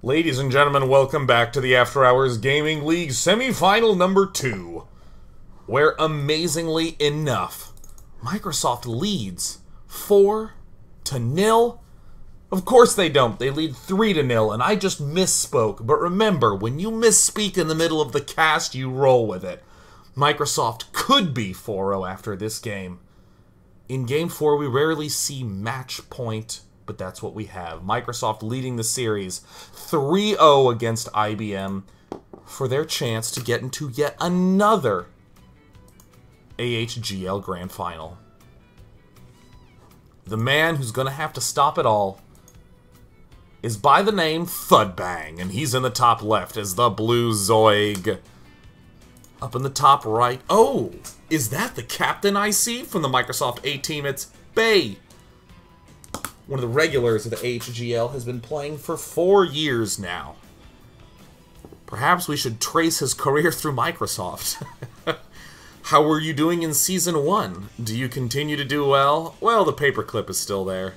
Ladies and gentlemen, welcome back to the After Hours Gaming League Semifinal number 2, where amazingly enough, Microsoft leads 4-0. Of course they don't. They lead 3-0, and I just misspoke. But remember, when you misspeak in the middle of the cast, you roll with it. Microsoft could be 4-0 after this game. In Game 4, we rarely see match point, but that's what we have. Microsoft leading the series 3-0 against IBM for their chance to get into yet another AHGL Grand Final. The man who's going to have to stop it all is by the name Thudbang, and he's in the top left as the Blue Zoig. Up in the top right, oh, is that the captain I see from the Microsoft A team? It's Bay. One of the regulars of the AHGL has been playing for 4 years now. Perhaps we should trace his career through Microsoft. How were you doing in Season 1? Do you continue to do well? Well, the paperclip is still there.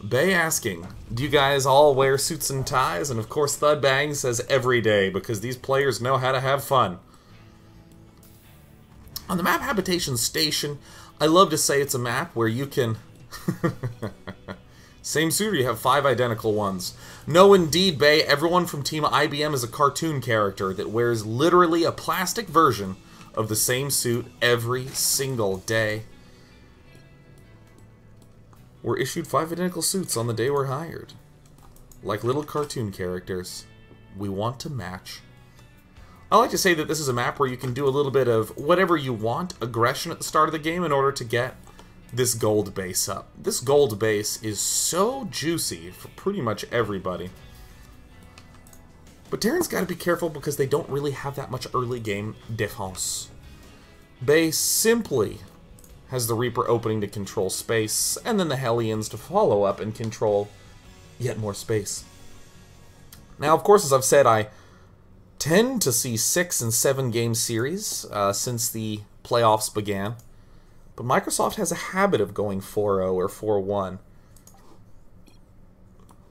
Bay asking, do you guys all wear suits and ties? And of course Thudbang says every day, because these players know how to have fun. On the map Habitation Station, I love to say it's a map where you can... Same suit, or you have 5 identical ones. No, indeed, Bay. Everyone from Team IBM is a cartoon character that wears literally a plastic version of the same suit every single day. We're issued 5 identical suits on the day we're hired. Like little cartoon characters. We want to match. I like to say that this is a map where you can do a little bit of whatever you want, aggression at the start of the game in order to get this gold base up. This gold base is so juicy for pretty much everybody. But Terran's got to be careful because they don't really have that much early game defense. Bay simply has the Reaper opening to control space, and then the Hellions to follow up and control yet more space. Now, of course, as I've said, I tend to see 6 and 7 game series since the playoffs began. But Microsoft has a habit of going 4-0 or 4-1.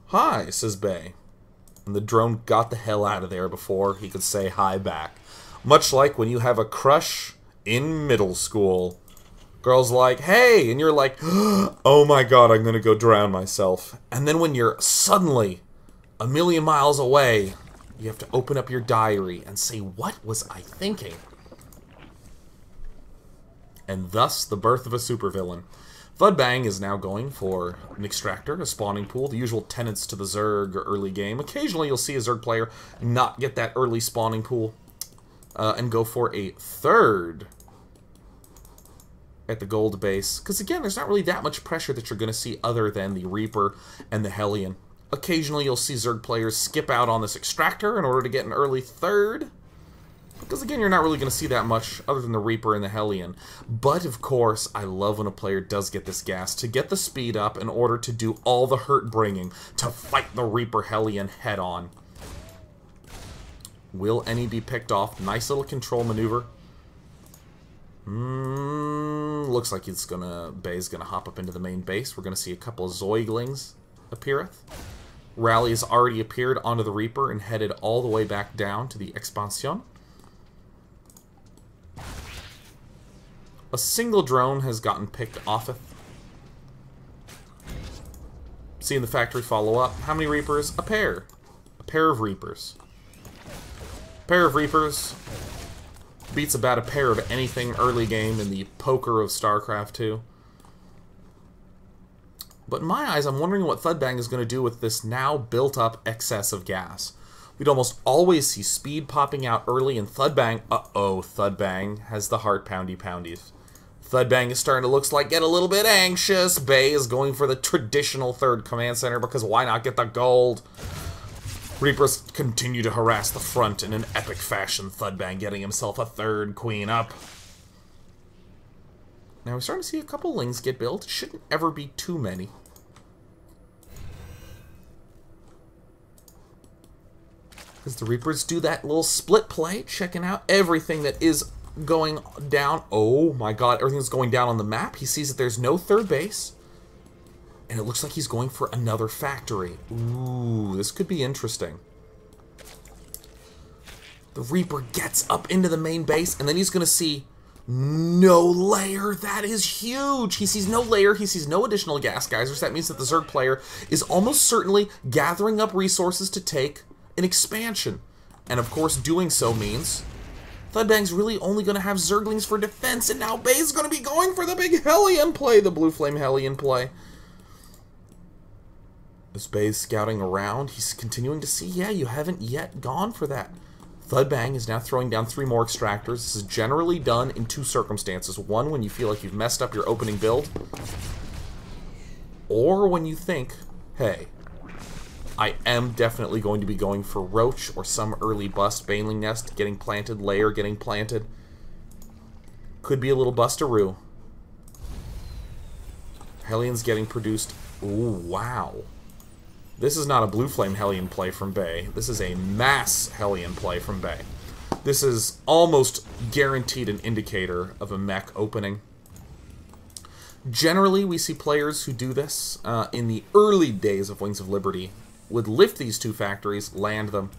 Hi, says Bay. And the drone got the hell out of there before he could say hi back. Much like when you have a crush in middle school. Girl's like, hey, and you're like, oh my god, I'm gonna go drown myself. And then when you're suddenly a million miles away, you have to open up your diary and say, what was I thinking? And thus, the birth of a supervillain. Thudbang is now going for an extractor, a spawning pool, the usual tenets to the Zerg early game. Occasionally, you'll see a Zerg player not get that early spawning pool and go for a third at the gold base. Because again, there's not really that much pressure that you're going to see other than the Reaper and the Hellion. Occasionally, you'll see Zerg players skip out on this extractor in order to get an early third. Because again, you're not really going to see that much other than the Reaper and the Hellion. But of course, I love when a player does get this gas to get the speed up in order to do all the hurt bringing, to fight the Reaper Hellion head on. Will any be picked off? Nice little control maneuver. Looks like Bay's gonna hop up into the main base. We're gonna see a couple of Zoiglings appeareth. Rally has already appeared onto the Reaper and headed all the way back down to the Expansion. A single drone has gotten picked off. Seeing the factory follow up. How many Reapers? A pair. A pair of Reapers. A pair of Reapers beats about a pair of anything early game in the poker of StarCraft 2. But in my eyes, I'm wondering what Thudbang is going to do with this now built-up excess of gas. We'd almost always see speed popping out early, and Thudbang... Uh-oh, Thudbang has the heart poundy-poundies. Thudbang is starting to look like get a little bit anxious. Bay is going for the traditional third command center because why not get the gold? Reapers continue to harass the front in an epic fashion. Thudbang getting himself a third queen up. Now we're starting to see a couple lings get built. Shouldn't ever be too many. Because the Reapers do that little split play, checking out everything that is going down. Oh my god, everything's going down on the map. He sees that there's no third base. And it looks like he's going for another factory. Ooh, this could be interesting. The Reaper gets up into the main base, and then he's going to see no layer. That is huge. He sees no layer. He sees no additional gas geysers. That means that the Zerg player is almost certainly gathering up resources to take an expansion. And of course, doing so means Thudbang's really only going to have Zerglings for defense, and now Bay's going to be going for the big Hellion play, the Blue Flame Hellion play. As Bay's scouting around, he's continuing to see, yeah, you haven't yet gone for that. Thudbang is now throwing down 3 more extractors. This is generally done in 2 circumstances. One, when you feel like you've messed up your opening build, or when you think, hey, I am definitely going to be going for Roach or some early bust. Baneling Nest getting planted, Lair getting planted. Could be a little bustaroo. Hellions getting produced. Ooh, wow. This is not a Blue Flame Hellion play from Bay. This is a mass Hellion play from Bay. This is almost guaranteed an indicator of a mech opening. Generally, we see players who do this in the early days of Wings of Liberty would lift these 2 factories, land them,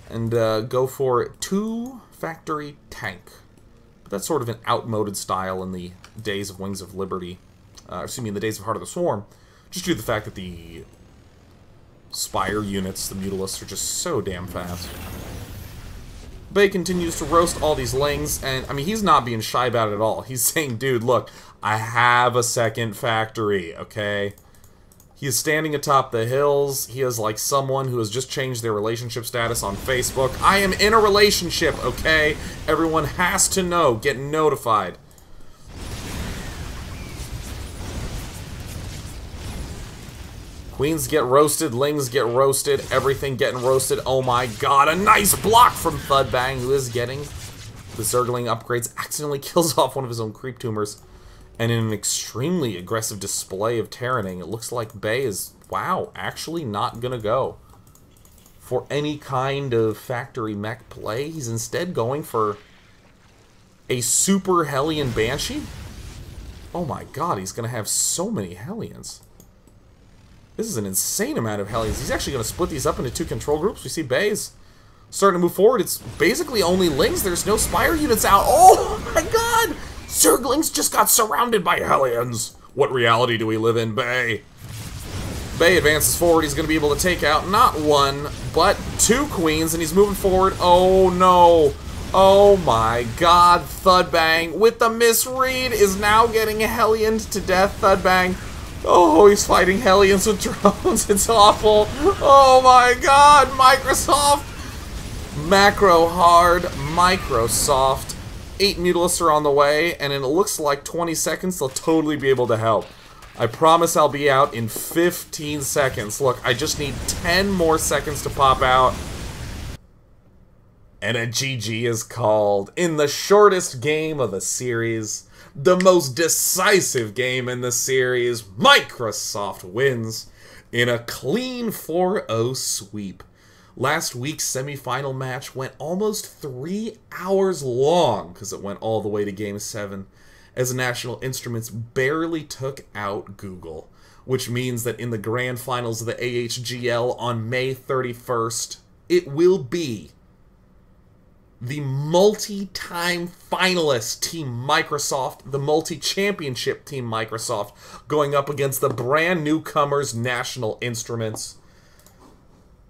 and go for 2 factory tank. But that's sort of an outmoded style in the days of Wings of Liberty. Excuse me, in the days of Heart of the Swarm. Just due to the fact that the Spire units, the Mutalisks, are just so damn fast. Bay continues to roast all these Lings, and, I mean, he's not being shy about it at all. He's saying, dude, look, I have a second factory, okay? He is standing atop the hills. He is like someone who has just changed their relationship status on Facebook. I am in a relationship, okay? Everyone has to know. Get notified. Queens get roasted, Lings get roasted, everything getting roasted. Oh my god, a nice block from Thudbang, who is getting the Zergling upgrades. Accidentally kills off one of his own creep tumors. And in an extremely aggressive display of Terraning, it looks like Bay is, wow, actually not gonna go for any kind of factory mech play. He's instead going for a super Hellion Banshee. Oh my god, he's gonna have so many Hellions. This is an insane amount of Hellions. He's actually going to split these up into 2 control groups. We see Bay's starting to move forward. It's basically only Lings. There's no Spire units out. Oh my god! Zerglings just got surrounded by Hellions. What reality do we live in, Bay? Bay advances forward. He's going to be able to take out not 1, but 2 Queens, and he's moving forward. Oh no! Oh my god, Thudbang with the misread is now getting Hellions to death. Thudbang. Oh, he's fighting Hellions with drones. It's awful. Oh my god, Microsoft. Macro hard, Microsoft. 8 Mutalisks are on the way, and in it looks like 20 seconds they'll totally be able to help. I promise I'll be out in 15 seconds. Look, I just need 10 more seconds to pop out. And a GG is called in the shortest game of the series. The most decisive game in the series. Microsoft wins in a clean 4-0 sweep. Last week's semifinal match went almost 3 hours long because it went all the way to Game 7 as National Instruments barely took out Google, which means that in the grand finals of the AHGL on May 31st, it will be the multi-time finalist Team Microsoft, the multi-championship Team Microsoft, going up against the brand newcomers National Instruments.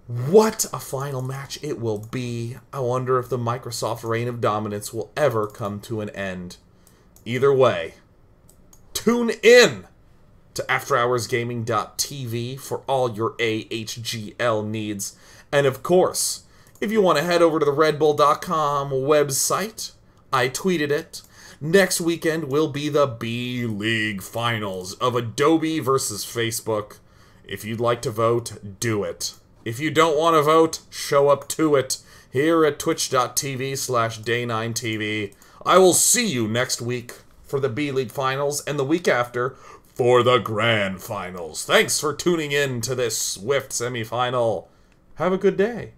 What a final match it will be. I wonder if the Microsoft reign of dominance will ever come to an end. Either way, tune in to AfterHoursGaming.tv for all your AHGL needs. And of course, if you want to head over to the RedBull.com website, I tweeted it. Next weekend will be the B-League Finals of Adobe versus Facebook. If you'd like to vote, do it. If you don't want to vote, show up to it here at twitch.tv/Day9TV. I will see you next week for the B-League Finals and the week after for the Grand Finals. Thanks for tuning in to this Swift semifinal. Have a good day.